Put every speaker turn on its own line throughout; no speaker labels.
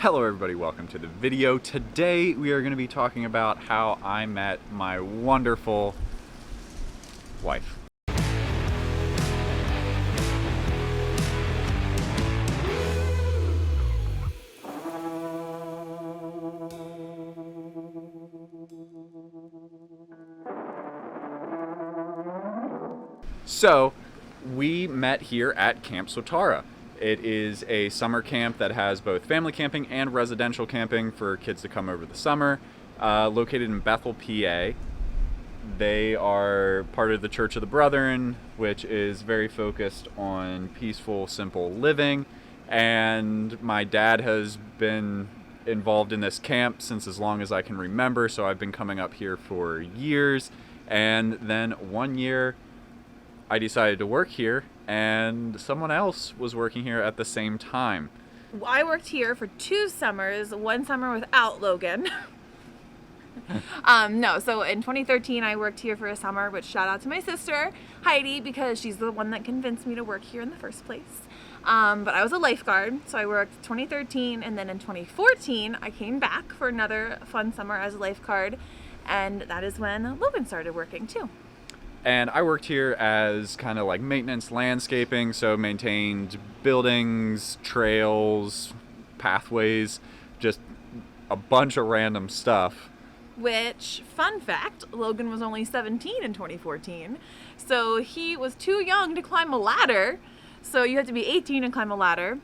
Hello everybody, welcome to the video. Today we are going to be talking about how I met my wonderful wife. So, we met here at Camp Swatara. It is a summer camp that has both family camping and residential camping for kids to come over the summer, located in Bethel, PA. They are part of the Church of the Brethren, which is very focused on peaceful, simple living. And my dad has been involved in this camp since as long as I can remember, so I've been coming up here for years. And then one year, I decided to work here, and someone else was working here at the same time.
I worked here for 2 summers, one summer without Logan. So in 2013 I worked here for a summer, which shout out to my sister, Heidi, because she's the one that convinced me to work here in the first place. But I was a lifeguard, so I worked 2013, and then in 2014 I came back for another fun summer as a lifeguard, and that is when Logan started working too.
And I worked here as kind of like maintenance landscaping, so maintained buildings, trails, pathways, just a bunch of random stuff.
Which, fun fact, Logan was only 17 in 2014, so he was too young to climb a ladder, so you had to be 18 and climb a ladder,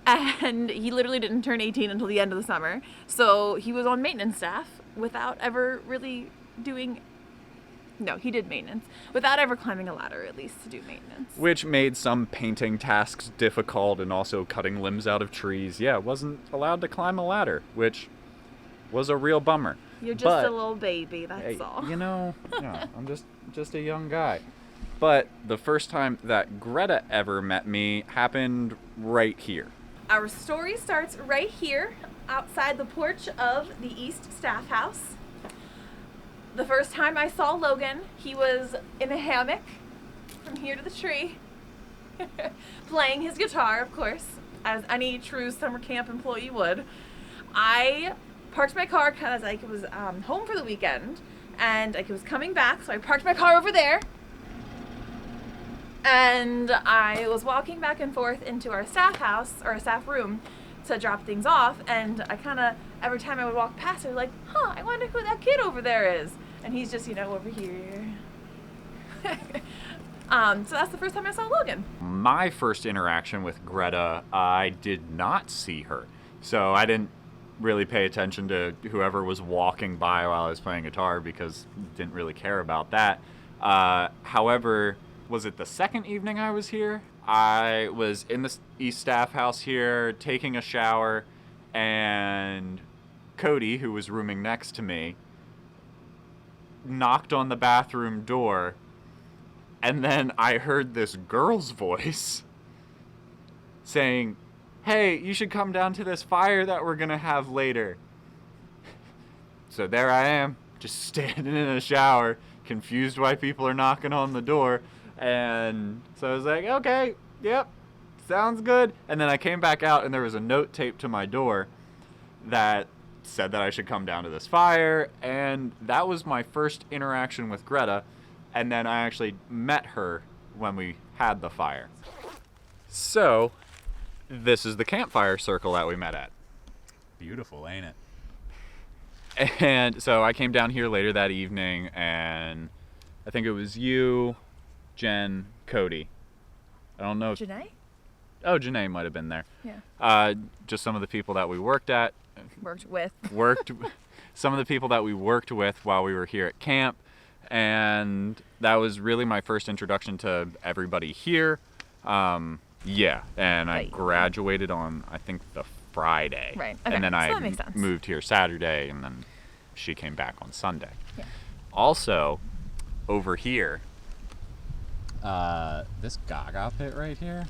and he literally didn't turn 18 until the end of the summer, so he was on maintenance staff without ever really doing. No, he did maintenance without ever climbing a ladder, at least, to do maintenance.
Which made some painting tasks difficult, and also cutting limbs out of trees. Yeah, wasn't allowed to climb a ladder, which was a real bummer.
You're just a little baby, that's
hey,
all.
You know, I'm just a young guy. But the first time that Greta ever met me happened right here.
Our story starts right here, outside the porch of the East Staff House. The first time I saw Logan, he was in a hammock from here to the tree, playing his guitar, of course, as any true summer camp employee would. I parked my car because I was home for the weekend, and I was coming back, so I parked my car over there. And I was walking back and forth into our staff house, or our staff room, to drop things off, and I kind of, every time I would walk past, I was like, I wonder who that kid over there is. And he's just, over here. So that's the first time I saw Logan.
My first interaction with Greta, I did not see her. So I didn't really pay attention to whoever was walking by while I was playing guitar, because I didn't really care about that. However, was it the second evening I was here? I was in the East Staff House here, taking a shower, and Cody, who was rooming next to me, knocked on the bathroom door, and then I heard this girl's voice saying, "Hey, you should come down to this fire that we're gonna have later." So there I am, just standing in a shower, confused why people are knocking on the door. And so I was like, okay, yep, sounds good. And then I came back out, and there was a note taped to my door that said that I should come down to this fire. And that was my first interaction with Greta. And then I actually met her when we had the fire. So this is the campfire circle that we met at.
Beautiful, ain't it?
And so I came down here later that evening, and I think it was you, Jen, Cody. I don't know.
Janae?
Oh, Janae might have been there.
Yeah.
Just some of the people that we worked with. Some of the people that we worked with while we were here at camp. And that was really my first introduction to everybody here. And I graduated on, I think, the Friday.
Right. Okay.
And then
that makes sense.
moved here Saturday, and then she came back on Sunday.
Yeah.
Also, over here,
This Gaga pit right here,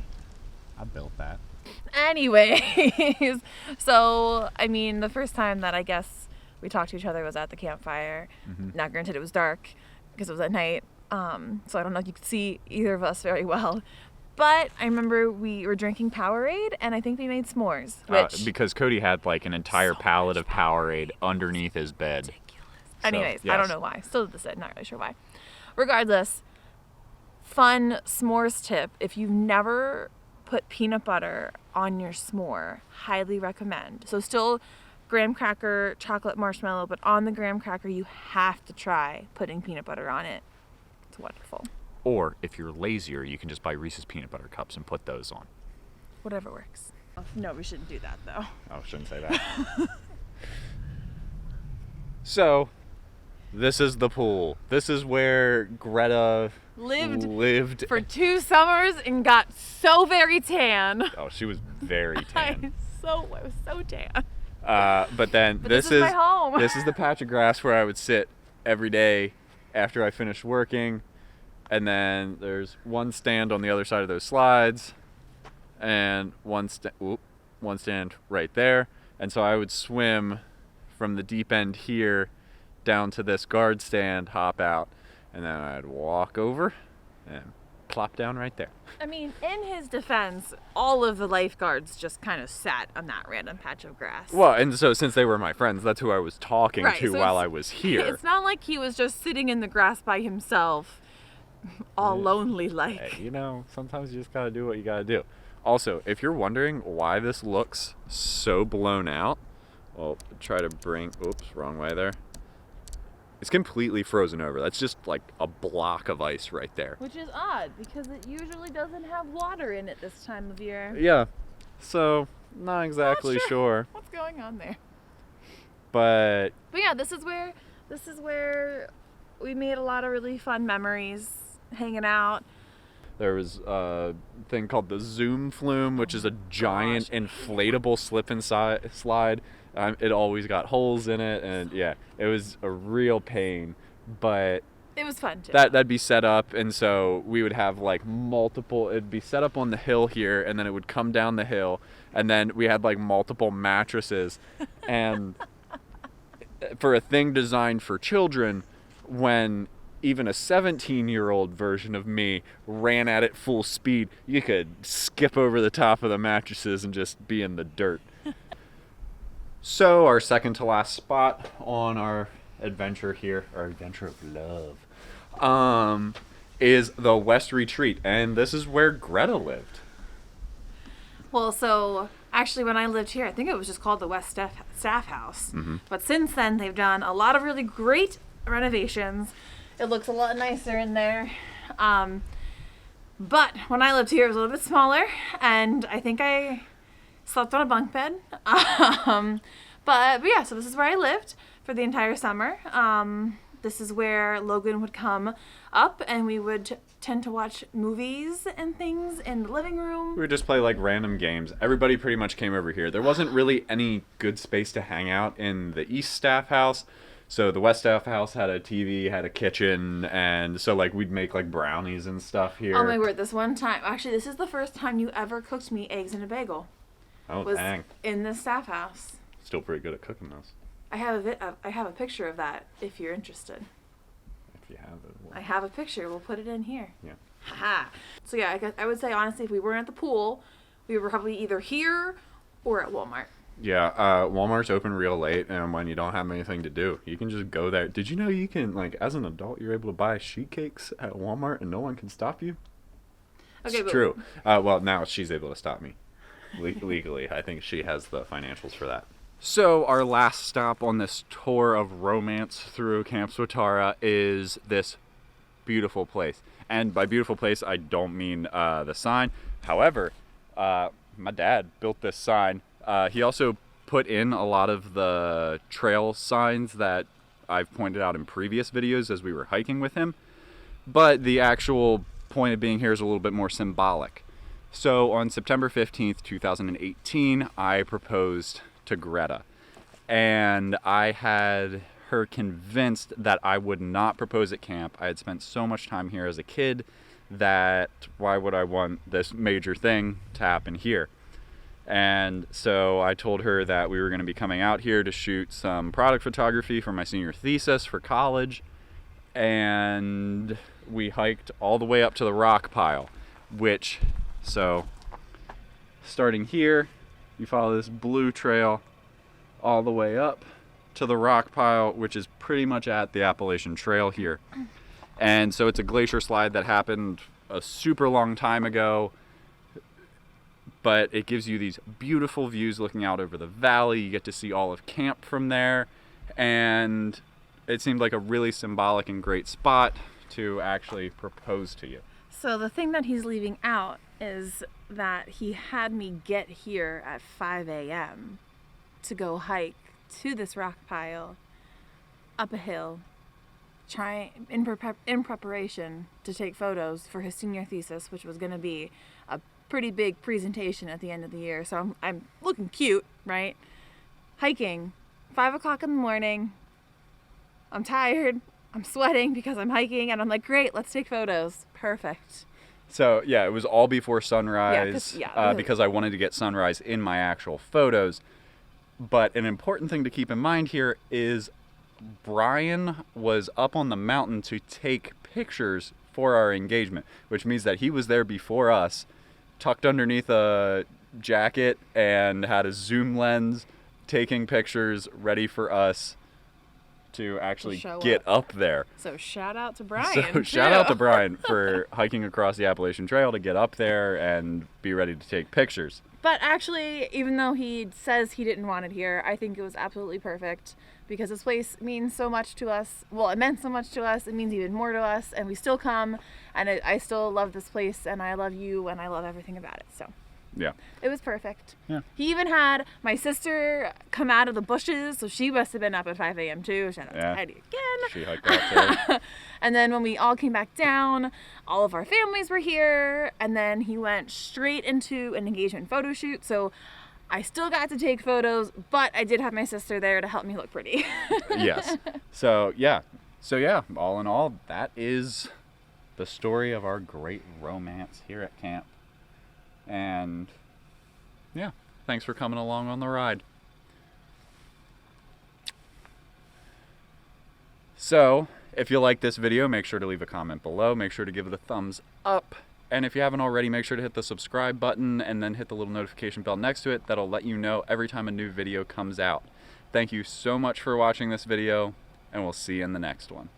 I built that.
Anyways, so, the first time that I guess we talked to each other was at the campfire.
Mm-hmm.
Now, granted, it was dark because it was at night, so I don't know if you could see either of us very well. But I remember we were drinking Powerade, and I think we made s'mores. Which,
because Cody had like an entire
So
pallet
much
of Powerade underneath his bed.
anyways,
So,
I don't
yes.
know why. Still to this day, not really sure why. Regardless, fun s'mores tip. If you've never put peanut butter on your s'more, highly recommend. So still graham cracker, chocolate marshmallow, but on the graham cracker, you have to try putting peanut butter on it. It's wonderful.
Or if you're lazier, you can just buy Reese's peanut butter cups and put those on.
Whatever works. No, we shouldn't do that though.
Oh, shouldn't say that. So, this is the pool. This is where Greta lived.
For 2 summers and got so very tan.
Oh, she was very tan.
I was so tan.
But then
But
this
this is my home.
This is the patch of grass where I would sit every day after I finished working. And then there's one stand on the other side of those slides, and one stand right there. And so I would swim from the deep end here down to this guard stand, hop out, and then I'd walk over and plop down right there.
I mean, in his defense, all of the lifeguards just kind of sat on that random patch of grass.
Well, and so since they were my friends, that's who I was talking
Right,
to
so
while
it's-
I was here.
It's not like he was just sitting in the grass by himself, all lonely like.
Hey, you know, sometimes you just gotta do what you gotta do. Also, if you're wondering why this looks so blown out, well, try to bring, oops, wrong way there. It's completely frozen over. That's just like a block of ice right there.
Which is odd, because it usually doesn't have water in it this time of year.
Yeah, so not exactly
Not
sure.
What's going on there?
But
But yeah, this is where we made a lot of really fun memories hanging out.
there was a thing called the Zoom Flume, which is a giant inflatable slip and slide. It always got holes in it, and yeah, it was a real pain. But
It was fun too.
that'd be set up, and so we would have like multiple. It'd be set up on the hill here, and then it would come down the hill, and then we had like multiple mattresses, and for a thing designed for children, when even a 17-year-old version of me ran at it full speed, you could skip over the top of the mattresses and just be in the dirt. So our second to last spot on our adventure here, our adventure of love, is the West Retreat, and this is where Greta lived.
Well, so actually when I lived here, I think it was just called the West Staff House.
Mm-hmm.
But since then, they've done a lot of really great renovations. It looks a lot nicer in there. But when I lived here, it was a little bit smaller, and I think I slept on a bunk bed. But yeah, so this is where I lived for the entire summer. This is where Logan would come up, and we would tend to watch movies and things in the living room.
We would just play like random games. Everybody pretty much came over here. There wasn't really any good space to hang out in the East Staff House. So the West Staff House had a TV, had a kitchen, and so like we'd make like brownies and stuff here.
Oh my word, this one time, actually this is the first time you ever cooked me eggs in a bagel.
Oh,
Was
dang.
in the Staff House.
Still pretty good at cooking those.
I have a picture of that if you're interested.
If you have it. Well,
I have a picture. We'll put it in here.
yeah.
Haha. So yeah, I would say honestly, if we weren't at the pool, we were probably either here or at Walmart.
Yeah, Walmart's open real late, and when you don't have anything to do, you can just go there. Did you know you can, like, as an adult, you're able to buy sheet cakes at Walmart and no one can stop you?
Okay,
It's
but
true. Well, now she's able to stop me legally. I think she has the financials for that. So our last stop on this tour of romance through Camp Swatara is this beautiful place. And by beautiful place, I don't mean the sign. However, my dad built this sign. He also put in a lot of the trail signs that I've pointed out in previous videos as we were hiking with him. But the actual point of being here is a little bit more symbolic. So on September 15th, 2018, I proposed to Greta. And I had her convinced that I would not propose at camp. I had spent so much time here as a kid that why would I want this major thing to happen here? And so I told her that we were going to be coming out here to shoot some product photography for my senior thesis for college. And we hiked all the way up to the rock pile, which So starting here, you follow this blue trail all the way up to the rock pile, which is pretty much at the Appalachian Trail here. And so it's a glacier slide that happened a super long time ago, but it gives you these beautiful views looking out over the valley. You get to see all of camp from there, and it seemed like a really symbolic and great spot to actually propose to you.
So the thing that he's leaving out is that he had me get here at 5 a.m. to go hike to this rock pile, up a hill, in preparation to take photos for his senior thesis, which was going to be a pretty big presentation at the end of the year. So I'm looking cute, right? Hiking, 5 o'clock in the morning. I'm tired. I'm sweating because I'm hiking, and I'm like, great, let's take photos. Perfect.
So yeah, it was all before sunrise, because I wanted to get sunrise in my actual photos. But an important thing to keep in mind here is Brian was up on the mountain to take pictures for our engagement, which means that he was there before us, tucked underneath a jacket and had a zoom lens, taking pictures ready for us to actually get up there.
So shout out to Brian.
So shout out to Brian for hiking across the Appalachian Trail to get up there and be ready to take pictures.
But actually, even though he says he didn't want it here, I think it was absolutely perfect because this place means so much to us. Well, it meant so much to us. It means even more to us, and we still come, and I still love this place, and I love you, and I love everything about it. So
yeah,
it was perfect.
Yeah.
He even had my sister come out of the bushes, so she must have been up at 5 a.m. too. Shout out to Heidi again.
She hiked out too.
And then when we all came back down, all of our families were here, and then he went straight into an engagement photo shoot. So I still got to take photos, but I did have my sister there to help me look pretty.
Yes. So yeah, all in all, that is the story of our great romance here at camp. And yeah, thanks for coming along on the ride. So if you like this video, make sure to leave a comment below. Make sure to give it a thumbs up. And if you haven't already, make sure to hit the subscribe button and then hit the little notification bell next to it. That'll let you know every time a new video comes out. Thank you so much for watching this video, and we'll see you in the next one.